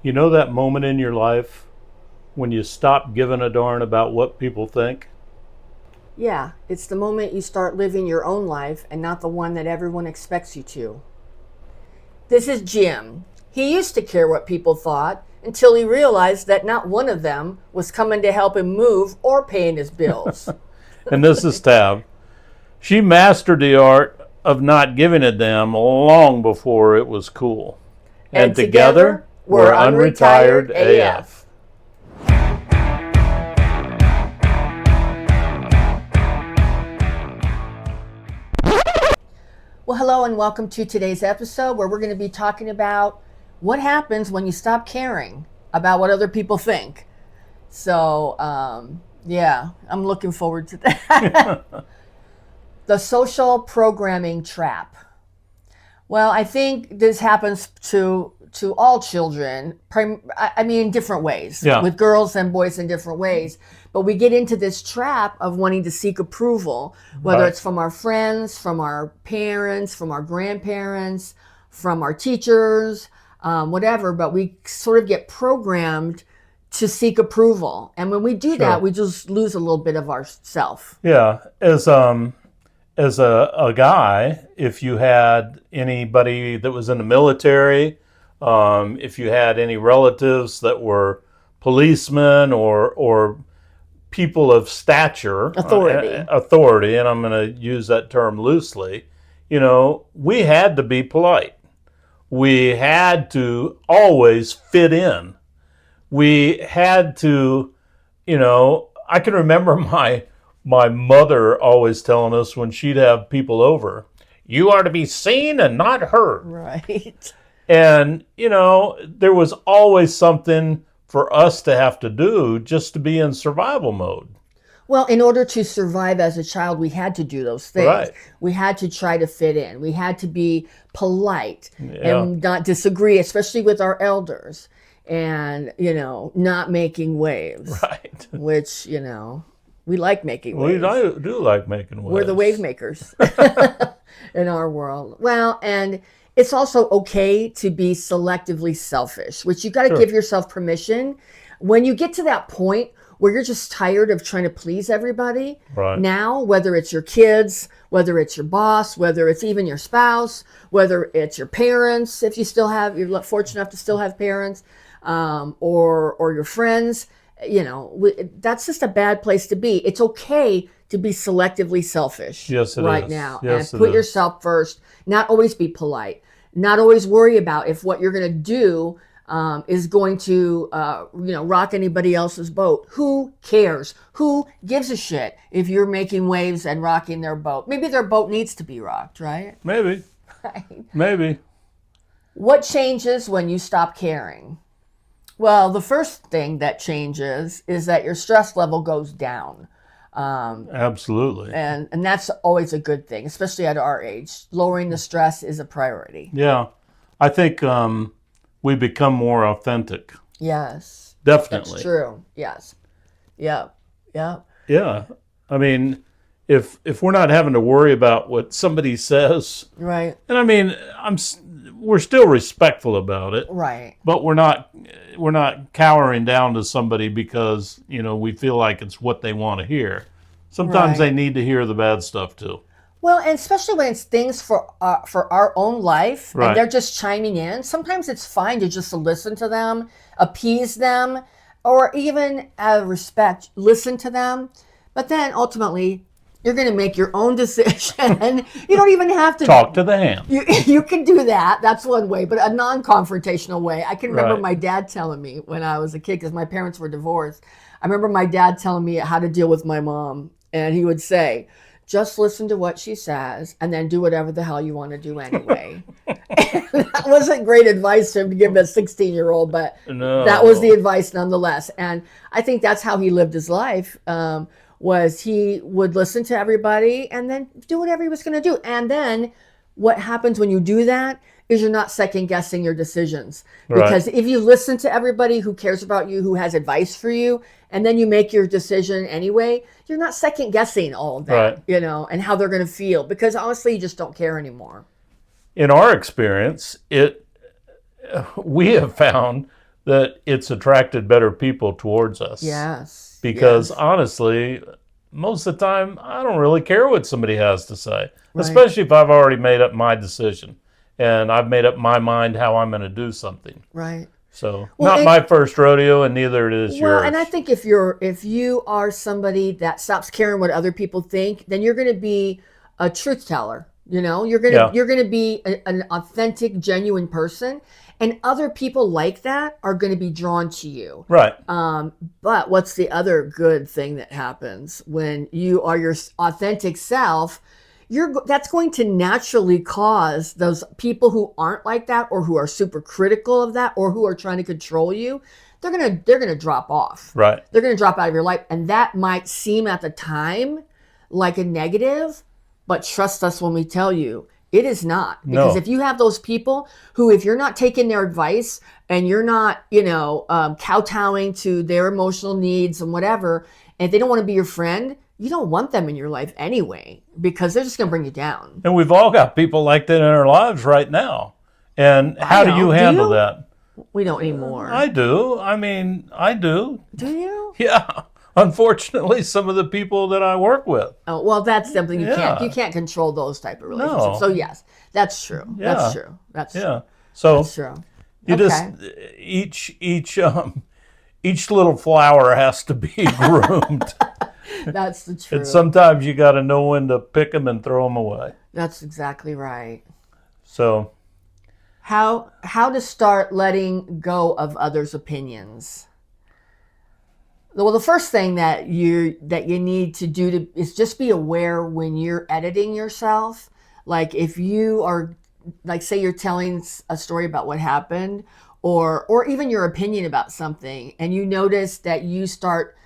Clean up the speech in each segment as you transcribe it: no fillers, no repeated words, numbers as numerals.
You know that moment in your life when you stop giving a darn about what people think? Yeah, it's the moment you start living your own life and not the one that everyone expects you to. This is Jim. He used to care what people thought until he realized that not one of them was coming to help him move or paying his bills. And this is Tab. She mastered the art of not giving a damn long before it was cool. And And together, together, we're we're Unretired Unretired AF. AF. Well, hello and welcome to today's episode where we're going to be talking about what happens when you stop caring about what other people think. Yeah, I'm looking forward to that. The social programming trap. Well, I think this happens to all children. I mean, in different ways, Yeah. with girls and boys in different ways. But we get into this trap of wanting to seek approval, whether Right. it's from our friends, from our parents, from our grandparents, from our teachers, whatever. But we sort of get programmed to seek approval, and when we do that, Sure. we just lose a little bit of ourself. Yeah. As a guy, if you had anybody that was in the military, if you had any relatives that were policemen or people of stature, Authority. authority, and I'm going to use that term loosely, we had to be polite. We had to always fit in. We had to, I can remember my mother always telling us when she'd have people over, you are to be seen and not heard. Right. And, there was always something for us to have to do just to be in survival mode. Well, in order to survive as a child, we had to do those things. Right. We had to try to fit in. We had to be polite Yeah. and not disagree, especially with our elders, and, not making waves, Right. which, we like making We waves. do like making waves. We're the wave makers in our world. Well, and it's also okay to be selectively selfish, which you got to Sure. give yourself permission. When you get to that point where you're just tired of trying to please everybody, Right. now, whether it's your kids, whether it's your boss, whether it's even your spouse, whether it's your parents, if you're fortunate enough to still have parents, or your friends, that's just a bad place to be. It's okay to be selectively selfish Yes, it right is. now, Yes, and it put is. yourself first. Not always be polite. Not always worry about if what you're going to do is going to, rock anybody else's boat. Who cares? Who gives a shit if you're making waves and rocking their boat? Maybe their boat needs to be rocked, right? Maybe. Maybe. What changes when you stop caring? Well, the first thing that changes is that your stress level goes down. Absolutely. And that's always a good thing, especially at our age. Lowering the stress is a priority. Yeah. I think we become more authentic. Yes. Definitely. That's true. Yes. Yep. Yep. Yeah. I mean, if we're not having to worry about what somebody says, Right. and I mean, we're still respectful about it, Right. but we're not cowering down to somebody because, we feel like it's what they want to hear. Sometimes Right. they need to hear the bad stuff too. Well, and especially when it's things for our own life, Right. and they're just chiming in. Sometimes it's fine to just listen to them, appease them, or even out of respect, listen to them. But then ultimately, you're going to make your own decision. You don't even have to Talk to the hand. You can do that. That's one way, but a non-confrontational way. I can remember Right. my dad telling me when I was a kid, because my parents were divorced. I remember my dad telling me how to deal with my mom, and he would say, just listen to what she says and then do whatever the hell you want to do anyway. That wasn't great advice to him to give a 16-year-old, but No. that was the advice nonetheless. And I think that's how he lived his life, was he would listen to everybody and then do whatever he was going to do. And then what happens when you do that is you're not second guessing your decisions. Right. Because if you listen to everybody who cares about you, who has advice for you, and then you make your decision anyway, you're not second guessing all of that, Right. and how they're going to feel, because honestly, you just don't care anymore. In our experience, we have found that it's attracted better people towards us. Yes. Because yes. honestly, most of the time, I don't really care what somebody has to say, Right. especially if I've already made up my decision and I've made up my mind how I'm going to do something. Right. So, Well, not my first rodeo, and neither it is well, yours. and I think if you are somebody that stops caring what other people think, then you're going to be a truth teller. You know, Yeah. you're gonna be an authentic, genuine person, and other people like that are going to be drawn to you. Right. But what's the other good thing that happens when you are your authentic self? That's going to naturally cause those people who aren't like that, or who are super critical of that, or who are trying to control you. They're gonna drop off. Right. They're gonna drop out of your life, and that might seem at the time like a negative, but trust us when we tell you it is not. Because No. if you have those people who, if you're not taking their advice and you're not, kowtowing to their emotional needs and whatever, and if they don't want to be your friend, you don't want them in your life anyway, because they're just going to bring you down. And we've all got people like that in our lives right now. And how do you handle that? We don't anymore. I do. I mean, I do. Do you? Yeah. Unfortunately, some of the people that I work with. Oh, well, that's something you Yeah. can't control those type of relationships. No. So yes, that's true. Yeah. That's true. That's Yeah. So That's true. you Okay. just each little flower has to be groomed. That's the truth. And sometimes you got to know when to pick them and throw them away. That's exactly right. So How to start letting go of others' opinions? Well, the first thing that you need to do is just be aware when you're editing yourself. Like if you are, like, say you're telling a story about what happened, or even your opinion about something, and you notice that you start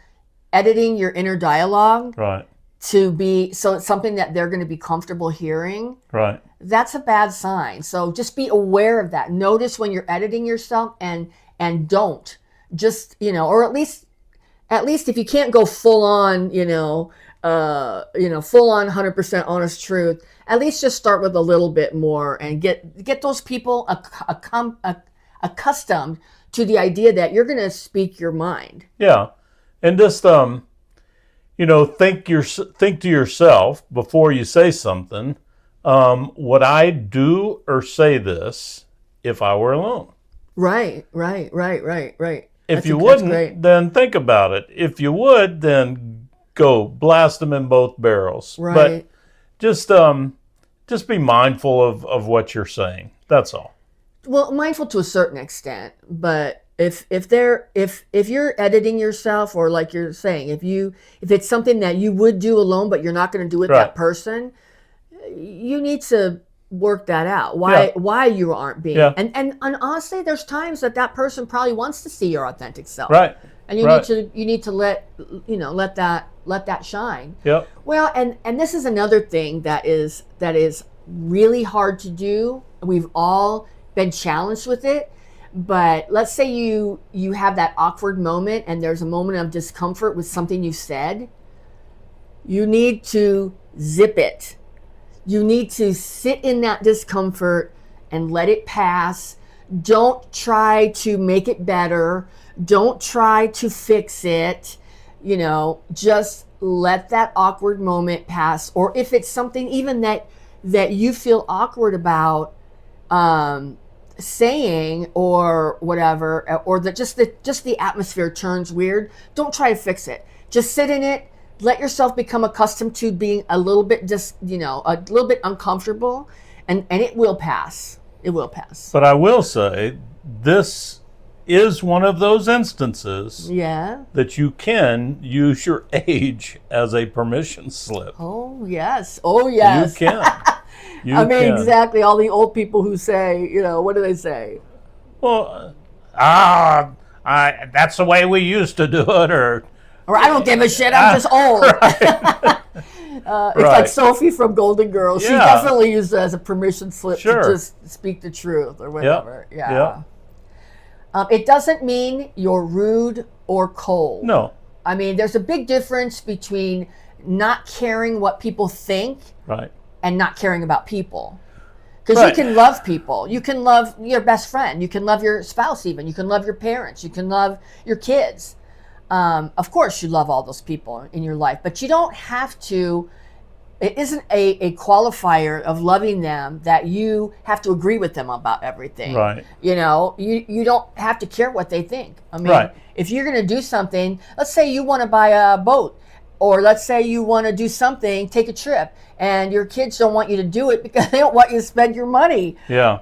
editing your inner dialogue right. to be, so it's something that they're going to be comfortable hearing. Right. That's a bad sign. So just be aware of that. Notice when you're editing yourself, and don't just, or at least if you can't go full on, full on 100% honest truth, at least just start with a little bit more and get those people accustomed to the idea that you're going to speak your mind. Yeah. And just think to yourself before you say something, would I do or say this if I were alone? Right. If you wouldn't, then think about it. If you would, then go blast them in both barrels. Right. But just be mindful of what you're saying. That's all. Well, mindful to a certain extent, but if you're editing yourself, or like you're saying, if it's something that you would do alone, but you're not going to do with Right. that person, you need to work that out. Why you aren't being, Yeah. and honestly, there's times that person probably wants to see your authentic self, Right. and you Right. need to let that shine. Yep. Well, and this is another thing that is really hard to do. We've all been challenged with it. But let's say you have that awkward moment, and there's a moment of discomfort with something you said. You need to zip it. You need to sit in that discomfort and let it pass. Don't try to make it better. Don't try to fix it. Just let that awkward moment pass. Or if it's something even that you feel awkward about saying or whatever, or that just the atmosphere turns weird, don't try to fix it. Just sit in it. Let yourself become accustomed to being a little bit a little bit uncomfortable, and it will pass. It will pass. But I will say, this is one of those instances that you can use your age as a permission slip. Oh, yes. You can. Exactly. All the old people who say, what do they say? Well, that's the way we used to do it, or I don't give a shit, I'm just old. Right. It's like Sophie from Golden Girls. She definitely used it as a permission slip to just speak the truth or whatever. Yep. Yeah. It doesn't mean you're rude or cold. No. I mean, there's a big difference between not caring what people think right. and not caring about people. Because Right. you can love people. You can love your best friend. You can love your spouse even. You can love your parents. You can love your kids. Of course, you love all those people in your life, but you don't have to. It isn't a qualifier of loving them that you have to agree with them about everything. Right. You don't have to care what they think. I mean, Right. if you're going to do something, let's say you want to buy a boat, or let's say you want to do something, take a trip, and your kids don't want you to do it because they don't want you to spend your money. Yeah.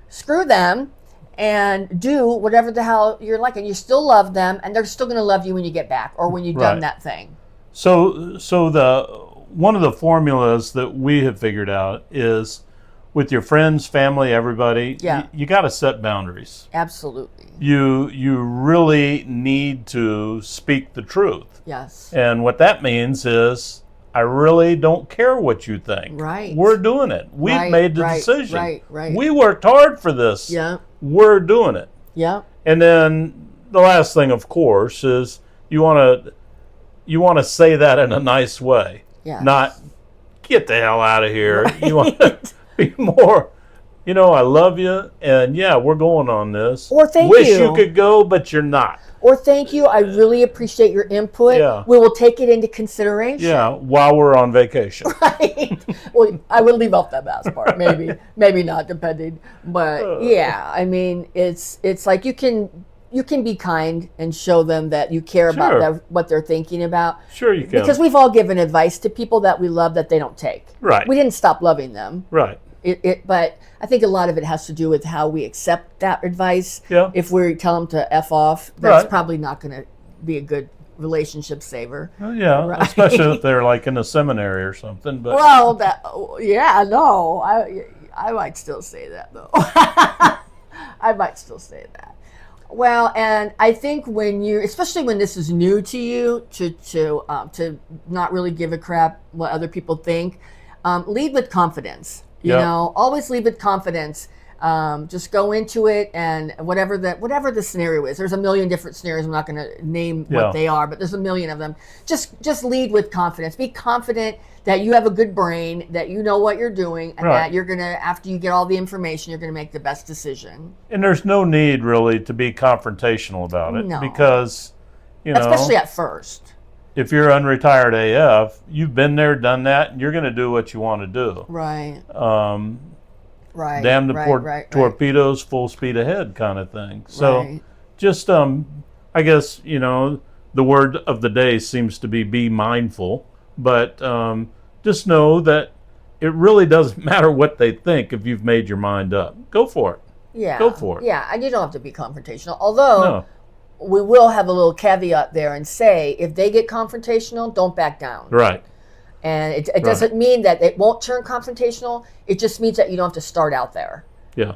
Screw them and do whatever the hell you're like, and you still love them, and they're still going to love you when you get back or when you've done Right. that thing. So the one of the formulas that we have figured out is with your friends, family, everybody, Yeah. you got to set boundaries. Absolutely. You really need to speak the truth. Yes. And what that means is I really don't care what you think. Right. We're doing it. We've Right, made the right, decision. right. We worked hard for this. Yeah. We're doing it. Yeah. And then the last thing, of course, is you want to say that in a nice way. Yeah. Not get the hell out of here. Right. You want to be more, I love you, and yeah, we're going on this. Or thank Wish you. you could go, but you're not. Or thank you. I really appreciate your input. Yeah. We will take it into consideration. Yeah, while we're on vacation. Right. Well, I would leave off that last part. Maybe not, depending. But yeah, I mean, it's like you can be kind and show them that you care Sure. about what they're thinking about. Sure you can. Because we've all given advice to people that we love that they don't take. Right. We didn't stop loving them. Right. But I think a lot of it has to do with how we accept that advice. Yeah. If we tell them to F off, that's Right. probably not going to be a good relationship saver. Yeah, Right. especially if they're like in a seminary or something. But Well, no, I might still say that though. I might still say that. Well, and I think especially when this is new to you, to not really give a crap what other people think, lead with confidence. Yeah. Always lead with confidence. Just go into it, and whatever the scenario is. There's a million different scenarios. I'm not going to name Yeah. what they are, but there's a million of them. Just lead with confidence. Be confident that you have a good brain, that you know what you're doing, and Right. that you're gonna, after you get all the information, you're gonna make the best decision. And there's no need really to be confrontational about it. No. Because, Especially at first. if you're unretired AF, you've been there, done that, and you're going to do what you want to do. Right. Right. Damn the right. torpedoes, full speed ahead kind of thing. So Right. just, I guess, the word of the day seems to be mindful. But just know that it really doesn't matter what they think if you've made your mind up. Go for it. Yeah. Go for it. Yeah, and you don't have to be confrontational. Although No. we will have a little caveat there and say, if they get confrontational, don't back down. Right. And it doesn't mean that it won't turn confrontational. It just means that you don't have to start out there. Yeah.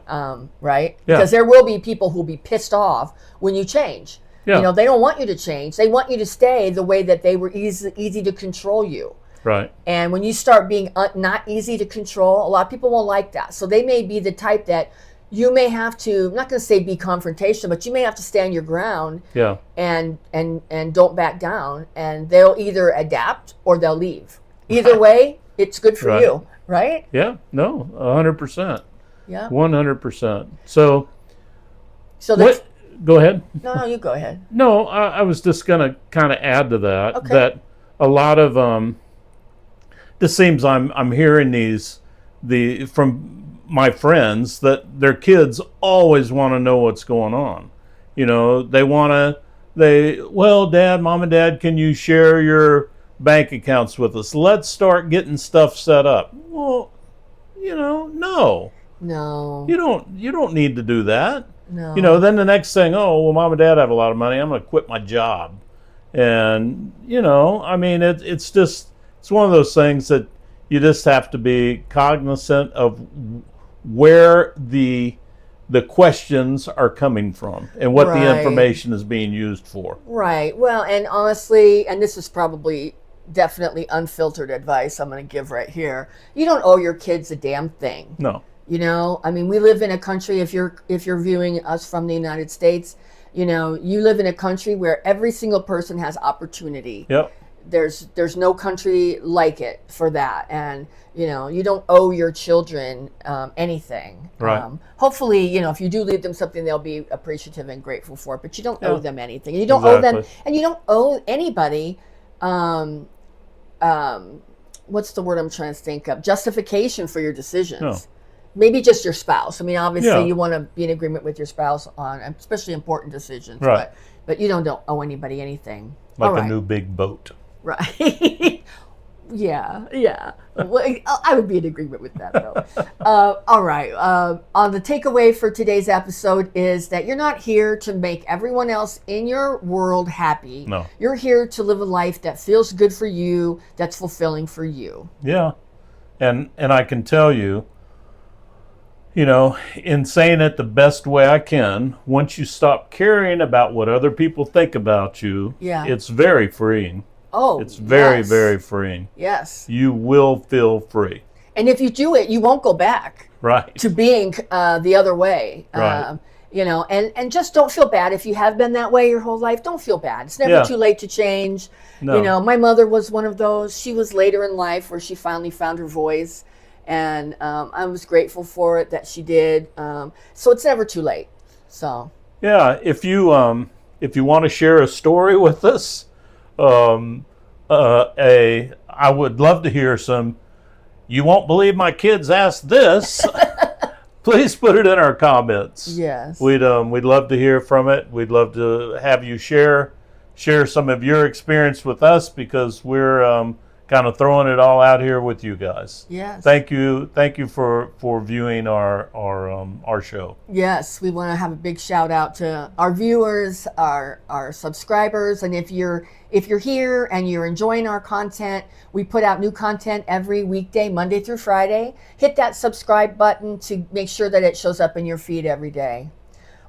Right? Yeah. Because there will be people who'll be pissed off when you change. Yeah. They don't want you to change. They want you to stay the way that they were easy to control you. Right. And when you start being not easy to control, a lot of people won't like that. So they may be the type that you may have to, I'm not going to say be confrontational, but you may have to stand your ground. Yeah. And don't back down. And they'll either adapt or they'll leave. Either way, it's good for Right. you, right? Yeah. No, 100%. Yeah. 100%. So So what? Go ahead. No, you go ahead. No, I was just going to kind of add to that, Okay. that a lot of this seems I'm hearing from my friends that their kids always want to know what's going on. Well, Dad, Mom and Dad, can you share your bank accounts with us? Let's start getting stuff set up. Well, no. No. You don't need to do that. No. Then the next thing, oh, well, Mom and Dad have a lot of money. I'm going to quit my job. And, I mean, it's one of those things that you just have to be cognizant of where the questions are coming from and what the Right. information is being used for. Right. Well, and honestly, and this is probably definitely unfiltered advice I'm going to give right here. You don't owe your kids a damn thing. No. I mean, we live in a country, if you're viewing us from the United States, you live in a country where every single person has opportunity. Yep. there's no country like it for that. And you don't owe your children anything. Right. Hopefully, if you do leave them something, they'll be appreciative and grateful for it. But you don't Yeah. owe them anything. You don't owe them, Exactly. and you don't owe anybody. What's the word I'm trying to think of? Justification for your decisions. No. Maybe just your spouse. I mean, obviously, Yeah. you want to be in agreement with your spouse on especially important decisions. Right. But you don't owe anybody anything. Like All a right. new big boat. Right. Yeah. Well, I would be in agreement with that, though. All right. On the takeaway for today's episode is that you're not here to make everyone else in your world happy. No. You're here to live a life that feels good for you, that's fulfilling for you. Yeah. And I can tell you, in saying it the best way I can, once you stop caring about what other people think about you, Yeah. it's very freeing. Oh, It's very, yes. very freeing. Yes. You will feel free. And if you do it, you won't go back Right. to being the other way. Right. And just don't feel bad if you have been that way your whole life. Don't feel bad. It's never Yeah. too late to change. No. My mother was one of those. She was later in life where she finally found her voice, and I was grateful for it that she did. So it's never too late. So Yeah. If you want to share a story with us, I would love to hear some. You won't believe my kids asked this. Please put it in our comments. yes, We'd love to hear from it. We'd love to have you share some of your experience with us, because we're kind of throwing it all out here with you guys. yes, Thank you for viewing our show. yes. We want to have a big shout out to our viewers, our subscribers, and if you're here and you're enjoying our content, we put out new content every weekday, Monday through Friday. Hit that subscribe button to make sure that it shows up in your feed every day.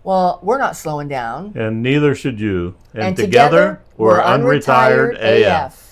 Well, we're not slowing down. And neither should you. And together, we're Unretired AF.